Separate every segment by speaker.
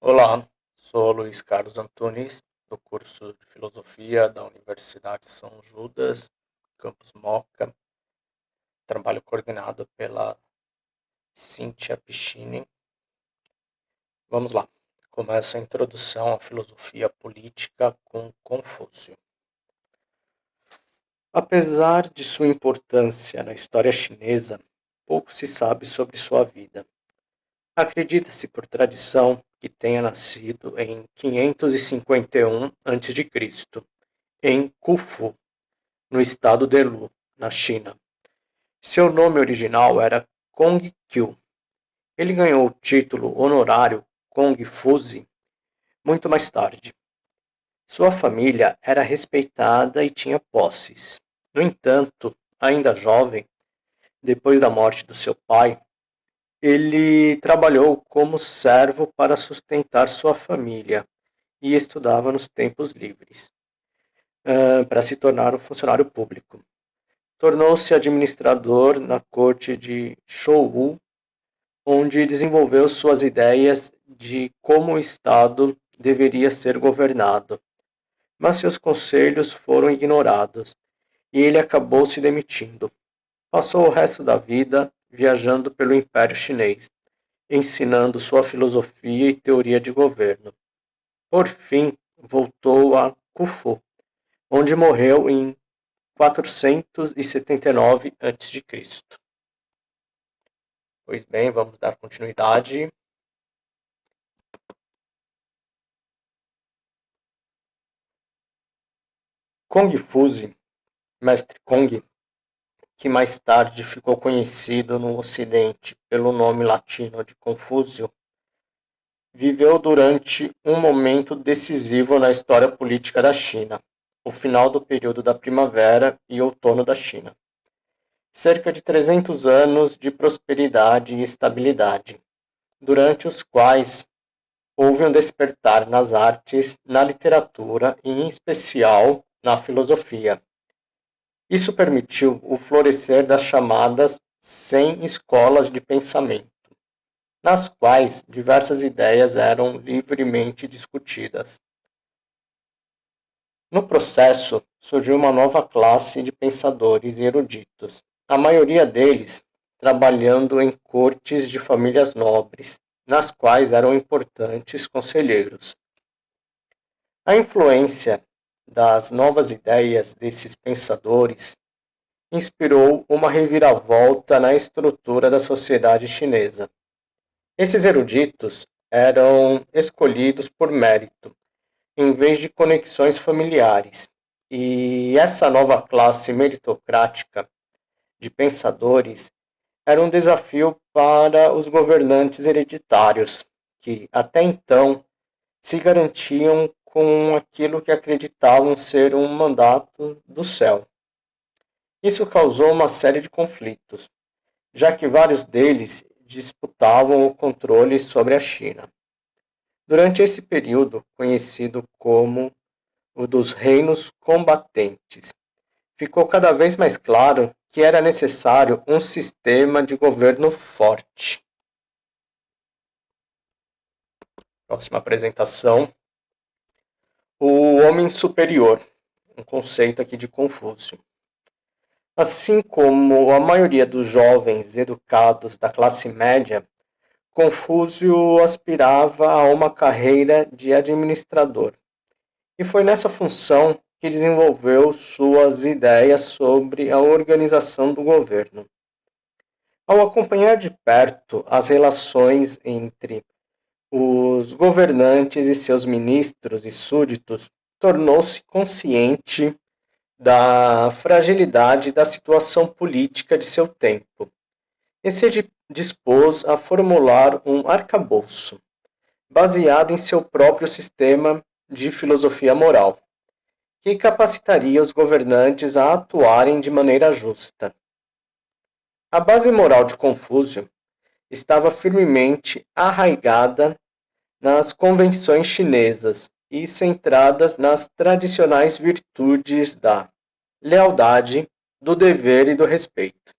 Speaker 1: Olá, sou Luiz Carlos Antunes, do curso de Filosofia da Universidade São Judas, Campus Moca. Trabalho coordenado pela Cíntia Piccini. Vamos lá. Começa a introdução à filosofia política com Confúcio. Apesar de sua importância na história chinesa, pouco se sabe sobre sua vida. Acredita-se por tradição que tenha nascido em 551 a.C., em Qufu, no estado de Lu, na China. Seu nome original era Kong Qiu. Ele ganhou o título honorário Kong Fuzi muito mais tarde. Sua família era respeitada e tinha posses. No entanto, ainda jovem, depois da morte do seu pai, ele trabalhou como servo para sustentar sua família e estudava nos tempos livres, para se tornar um funcionário público. Tornou-se administrador na corte de Shou, onde desenvolveu suas ideias de como o Estado deveria ser governado, mas seus conselhos foram ignorados e ele acabou se demitindo. Passou o resto da vida viajando pelo Império Chinês, ensinando sua filosofia e teoria de governo. Por fim, voltou a Khufu, onde morreu em 479 a.C. Pois bem, vamos dar continuidade. Kong-Fuzi, Mestre Kong, que mais tarde ficou conhecido no Ocidente pelo nome latino de Confúcio, viveu durante um momento decisivo na história política da China, o final do período da Primavera e Outono da China. Cerca de 300 anos de prosperidade e estabilidade, durante os quais houve um despertar nas artes, na literatura e, em especial, na filosofia. Isso permitiu o florescer das chamadas 100 escolas de pensamento, nas quais diversas ideias eram livremente discutidas. No processo, surgiu uma nova classe de pensadores e eruditos, a maioria deles trabalhando em cortes de famílias nobres, nas quais eram importantes conselheiros. A influência das novas ideias desses pensadores inspirou uma reviravolta na estrutura da sociedade chinesa. Esses eruditos eram escolhidos por mérito, em vez de conexões familiares, e essa nova classe meritocrática de pensadores era um desafio para os governantes hereditários, que até então se garantiam com aquilo que acreditavam ser um mandato do céu. Isso causou uma série de conflitos, já que vários deles disputavam o controle sobre a China. Durante esse período, conhecido como o dos reinos combatentes, ficou cada vez mais claro que era necessário um sistema de governo forte. Próxima apresentação. O homem superior, um conceito aqui de Confúcio. Assim como a maioria dos jovens educados da classe média, Confúcio aspirava a uma carreira de administrador. E foi nessa função que desenvolveu suas ideias sobre a organização do governo. Ao acompanhar de perto as relações entre os governantes e seus ministros e súditos, tornou-se consciente da fragilidade da situação política de seu tempo e se dispôs a formular um arcabouço, baseado em seu próprio sistema de filosofia moral, que capacitaria os governantes a atuarem de maneira justa. A base moral de Confúcio estava firmemente arraigada nas convenções chinesas e centradas nas tradicionais virtudes da lealdade, do dever e do respeito.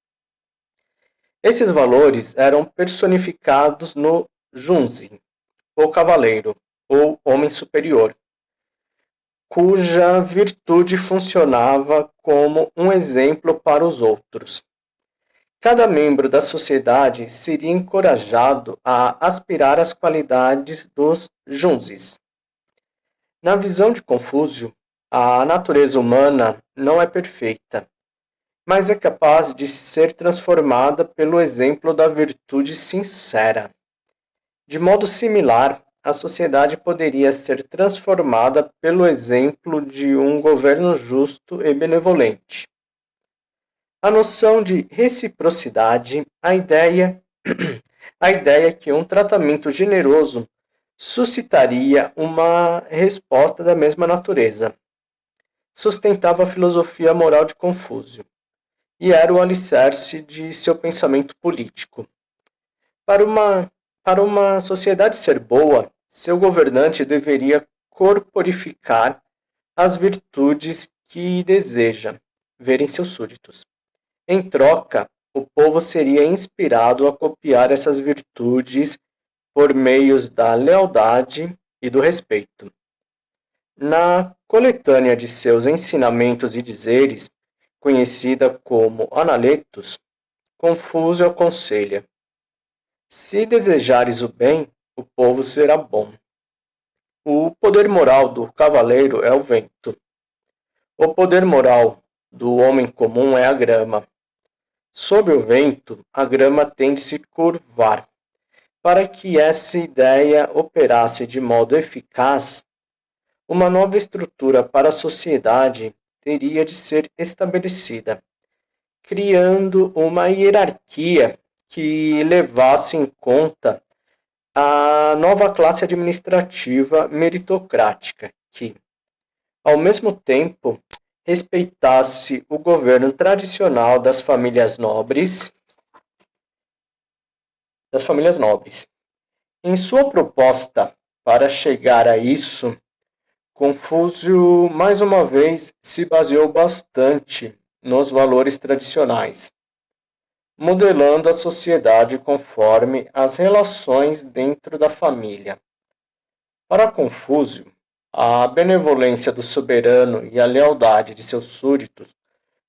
Speaker 1: Esses valores eram personificados no Junzi, o cavaleiro, ou homem superior, cuja virtude funcionava como um exemplo para os outros. Cada membro da sociedade seria encorajado a aspirar às qualidades dos junzis. Na visão de Confúcio, a natureza humana não é perfeita, mas é capaz de ser transformada pelo exemplo da virtude sincera. De modo similar, a sociedade poderia ser transformada pelo exemplo de um governo justo e benevolente. A noção de reciprocidade, a ideia que um tratamento generoso suscitaria uma resposta da mesma natureza, sustentava a filosofia moral de Confúcio e era o alicerce de seu pensamento político. Para uma, para uma sociedade ser boa, seu governante deveria corporificar as virtudes que deseja ver em seus súditos. Em troca, o povo seria inspirado a copiar essas virtudes por meios da lealdade e do respeito. Na coletânea de seus ensinamentos e dizeres, conhecida como Analetos, Confúcio aconselha: se desejares o bem, o povo será bom. O poder moral do cavaleiro é o vento. O poder moral do homem comum é a grama. Sob o vento, a grama tem de se curvar. Para que essa ideia operasse de modo eficaz, uma nova estrutura para a sociedade teria de ser estabelecida, criando uma hierarquia que levasse em conta a nova classe administrativa meritocrática, que, ao mesmo tempo, respeitasse o governo tradicional das famílias nobres. Em sua proposta para chegar a isso, Confúcio mais uma vez se baseou bastante nos valores tradicionais, modelando a sociedade conforme as relações dentro da família. Para Confúcio, a benevolência do soberano e a lealdade de seus súditos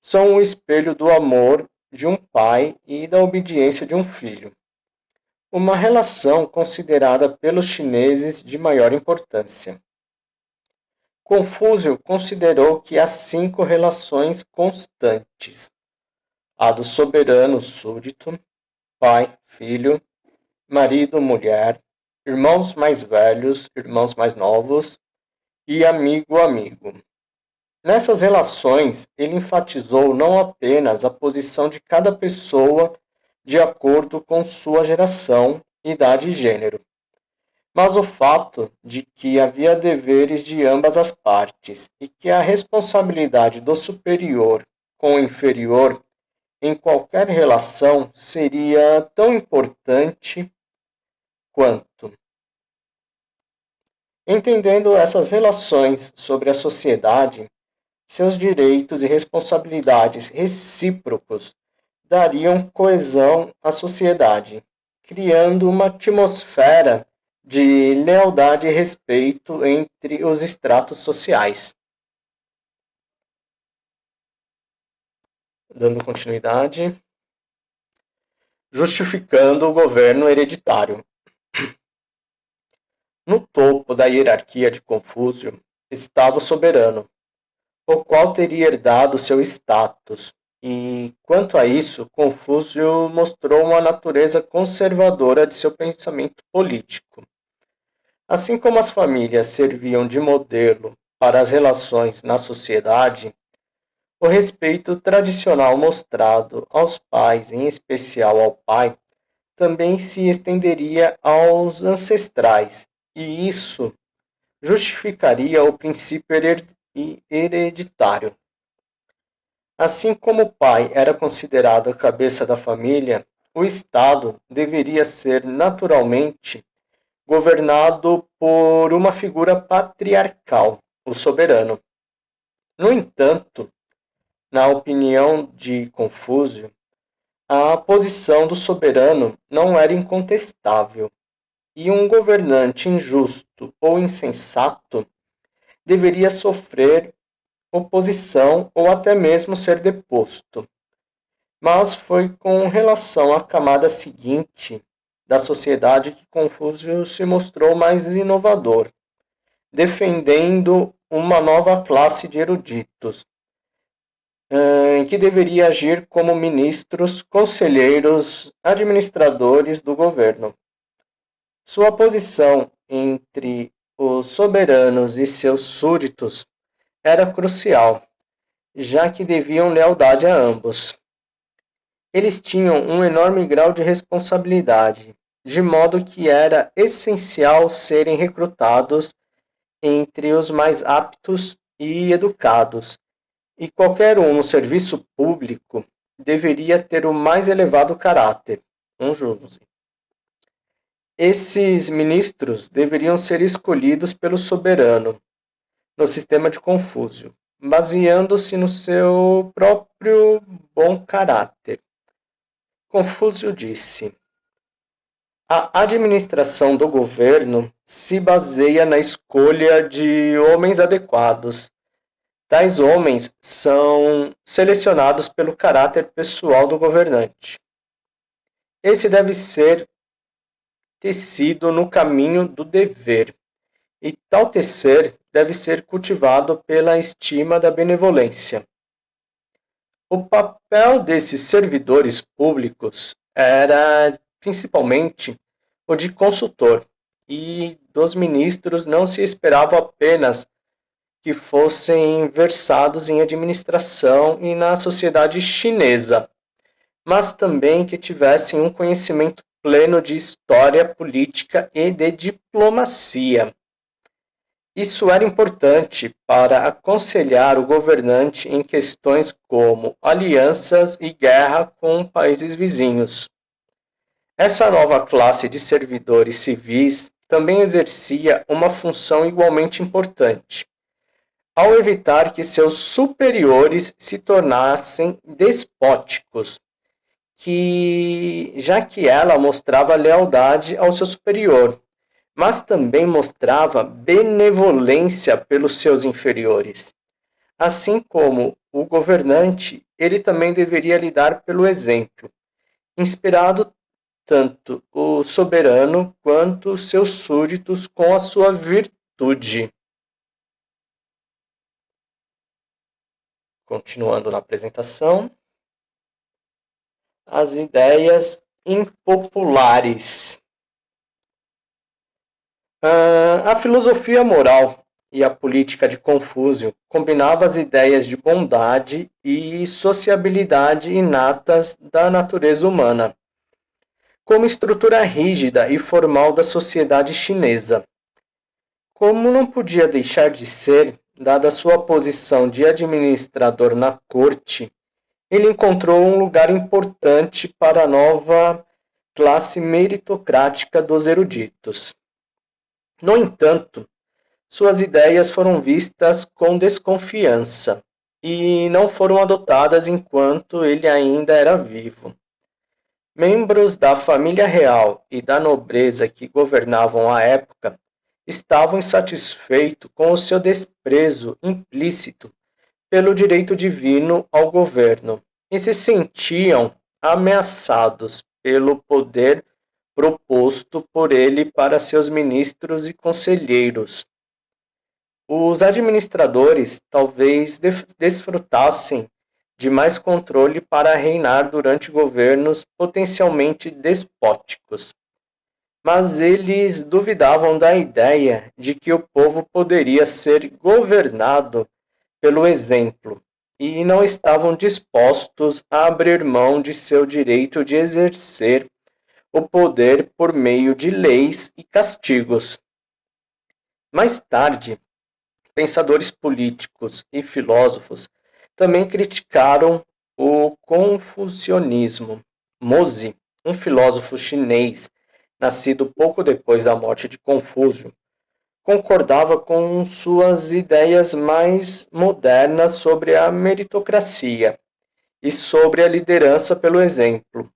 Speaker 1: são o espelho do amor de um pai e da obediência de um filho, uma relação considerada pelos chineses de maior importância. Confúcio considerou que há 5 relações constantes: a do soberano súdito, pai, filho, marido, mulher, irmãos mais velhos, irmãos mais novos e amigo, amigo. Nessas relações, ele enfatizou não apenas a posição de cada pessoa de acordo com sua geração, idade e gênero, mas o fato de que havia deveres de ambas as partes e que a responsabilidade do superior com o inferior em qualquer relação seria tão importante quanto. Entendendo essas relações sobre a sociedade, seus direitos e responsabilidades recíprocos dariam coesão à sociedade, criando uma atmosfera de lealdade e respeito entre os estratos sociais. Dando continuidade, justificando o governo hereditário. No topo da hierarquia de Confúcio estava o soberano, o qual teria herdado seu status, e, quanto a isso, Confúcio mostrou uma natureza conservadora de seu pensamento político. Assim como as famílias serviam de modelo para as relações na sociedade, o respeito tradicional mostrado aos pais, em especial ao pai, também se estenderia aos ancestrais, e isso justificaria o princípio hereditário. Assim como o pai era considerado a cabeça da família, o Estado deveria ser naturalmente governado por uma figura patriarcal, o soberano. No entanto, na opinião de Confúcio, a posição do soberano não era incontestável. e um governante injusto ou insensato deveria sofrer oposição ou até mesmo ser deposto. Mas foi com relação à camada seguinte da sociedade que Confúcio se mostrou mais inovador, defendendo uma nova classe de eruditos, que deveria agir como ministros, conselheiros, administradores do governo. Sua posição entre os soberanos e seus súditos era crucial, já que deviam lealdade a ambos. Eles tinham um enorme grau de responsabilidade, de modo que era essencial serem recrutados entre os mais aptos e educados, e qualquer um no serviço público deveria ter o mais elevado caráter, um júri. Esses ministros deveriam ser escolhidos pelo soberano, no sistema de Confúcio, baseando-se no seu próprio bom caráter. Confúcio disse: a administração do governo se baseia na escolha de homens adequados. Tais homens são selecionados pelo caráter pessoal do governante. Esse deve ser tecido no caminho do dever, e tal tecer deve ser cultivado pela estima da benevolência. O papel desses servidores públicos era principalmente o de consultor, e dos ministros não se esperava apenas que fossem versados em administração e na sociedade chinesa, mas também que tivessem um conhecimento pleno de história política e de diplomacia. Isso era importante para aconselhar o governante em questões como alianças e guerra com países vizinhos. Essa nova classe de servidores civis também exercia uma função igualmente importante, ao evitar que seus superiores se tornassem despóticos, já que ela mostrava lealdade ao seu superior, mas também mostrava benevolência pelos seus inferiores. Assim como o governante, ele também deveria lidar pelo exemplo, inspirado tanto o soberano quanto os seus súditos com a sua virtude. Continuando na apresentação, as ideias impopulares. A filosofia moral e a política de Confúcio combinava as ideias de bondade e sociabilidade inatas da natureza humana, como estrutura rígida e formal da sociedade chinesa. Como não podia deixar de ser, dada sua posição de administrador na corte, ele encontrou um lugar importante para a nova classe meritocrática dos eruditos. No entanto, suas ideias foram vistas com desconfiança e não foram adotadas enquanto ele ainda era vivo. Membros da família real e da nobreza que governavam a época estavam insatisfeitos com o seu desprezo implícito pelo direito divino ao governo e se sentiam ameaçados pelo poder proposto por ele para seus ministros e conselheiros. Os administradores talvez desfrutassem de mais controle para reinar durante governos potencialmente despóticos. Mas eles duvidavam da ideia de que o povo poderia ser governado pelo exemplo e não estavam dispostos a abrir mão de seu direito de exercer o poder por meio de leis e castigos. Mais tarde, pensadores políticos e filósofos também criticaram o confucionismo. Mozi, um filósofo chinês nascido pouco depois da morte de Confúcio, concordava com suas ideias mais modernas sobre a meritocracia e sobre a liderança pelo exemplo.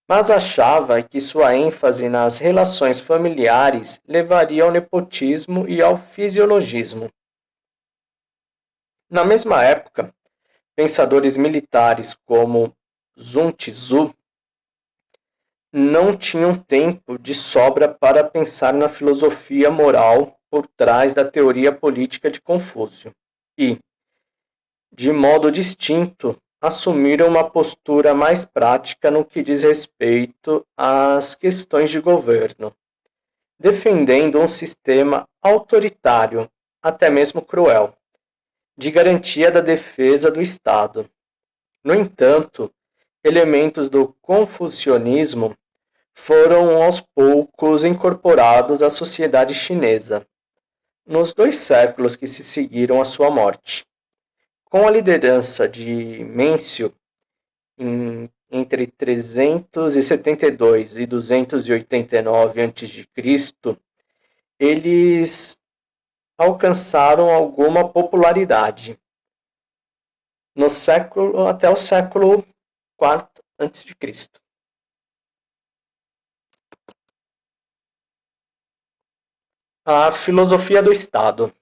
Speaker 1: mas achava que sua ênfase nas relações familiares levaria ao nepotismo e ao fisiologismo. Na mesma época, pensadores militares como Sun Tzu não tinham tempo de sobra para pensar na filosofia moral por trás da teoria política de Confúcio e, de modo distinto, assumiram uma postura mais prática no que diz respeito às questões de governo, defendendo um sistema autoritário, até mesmo cruel, de garantia da defesa do Estado. No entanto, elementos do confucionismo foram aos poucos incorporados à sociedade chinesa, nos 2 séculos que se seguiram à sua morte. Com a liderança de Mêncio, entre 372 e 289 a.C., eles alcançaram alguma popularidade no século até o século IV a.C. A filosofia do Estado.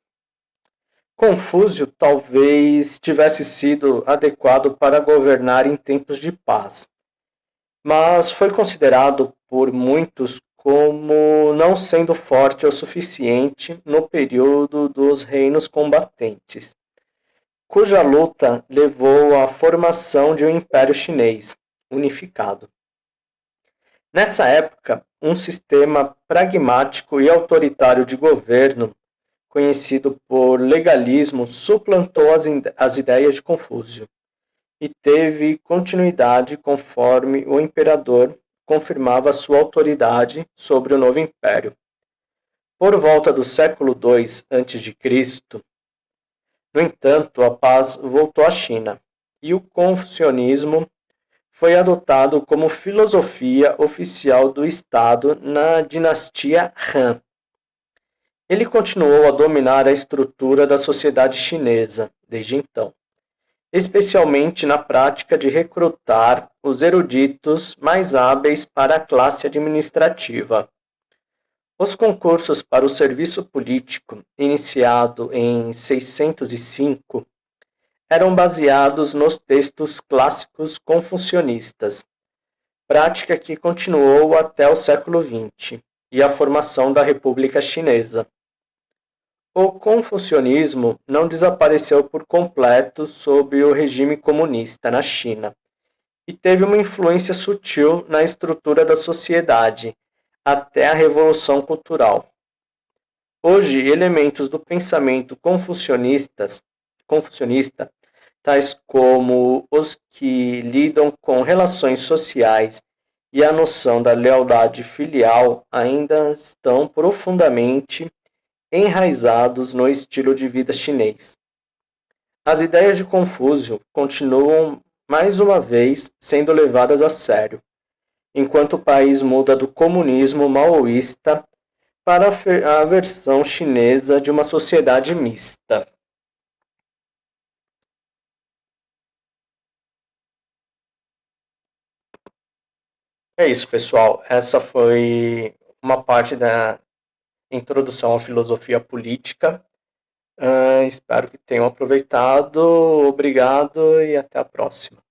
Speaker 1: Confúcio talvez tivesse sido adequado para governar em tempos de paz, mas foi considerado por muitos como não sendo forte o suficiente no período dos reinos combatentes, cuja luta levou à formação de um império chinês unificado. Nessa época, um sistema pragmático e autoritário de governo, conhecido por legalismo, suplantou as ideias de Confúcio e teve continuidade conforme o imperador confirmava sua autoridade sobre o novo império. Por volta do século II a.C., no entanto, a paz voltou à China e o confucionismo foi adotado como filosofia oficial do Estado na dinastia Han. Ele continuou a dominar a estrutura da sociedade chinesa desde então, especialmente na prática de recrutar os eruditos mais hábeis para a classe administrativa. Os concursos para o serviço político, iniciado em 605, eram baseados nos textos clássicos confucionistas, prática que continuou até o século XX e a formação da República Chinesa. O confucionismo não desapareceu por completo sob o regime comunista na China e teve uma influência sutil na estrutura da sociedade até a Revolução Cultural. Hoje, elementos do pensamento confucionista, tais como os que lidam com relações sociais e a noção da lealdade filial, ainda estão profundamente enraizados no estilo de vida chinês. As ideias de Confúcio continuam, mais uma vez, sendo levadas a sério, enquanto o país muda do comunismo maoísta para a versão chinesa de uma sociedade mista. É isso, pessoal. Essa foi uma parte da introdução à filosofia política. Espero que tenham aproveitado. Obrigado e até a próxima.